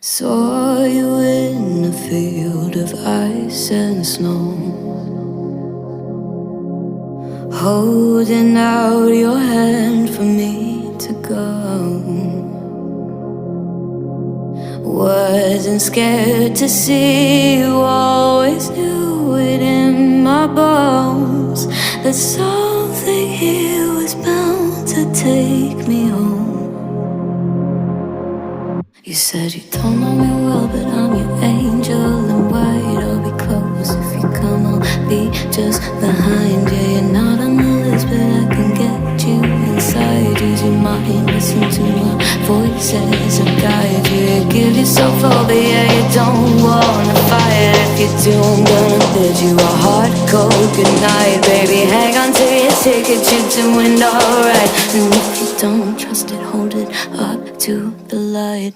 Saw you in a field of ice and snow, holding out your hand for me to go. Wasn't scared to see you, always knew it in my bones that something here was bound to take me home. You said you don't know me well, but I'm your angel in white. I'll be close if you come, I'll be just behind you. You're not on the list, but I can get you inside. Use your mind, listen to my voices and guide you. You give yourself over, yeah, you don't wanna fight. If you do, I'm gonna bid you a hard, cold goodnight. Baby, hang on to your ticket, you're doing alright. And if you don't trust it, hold it up to the light.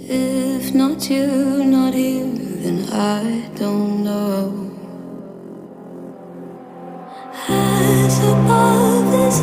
If not you, not here, then I don't know. As above is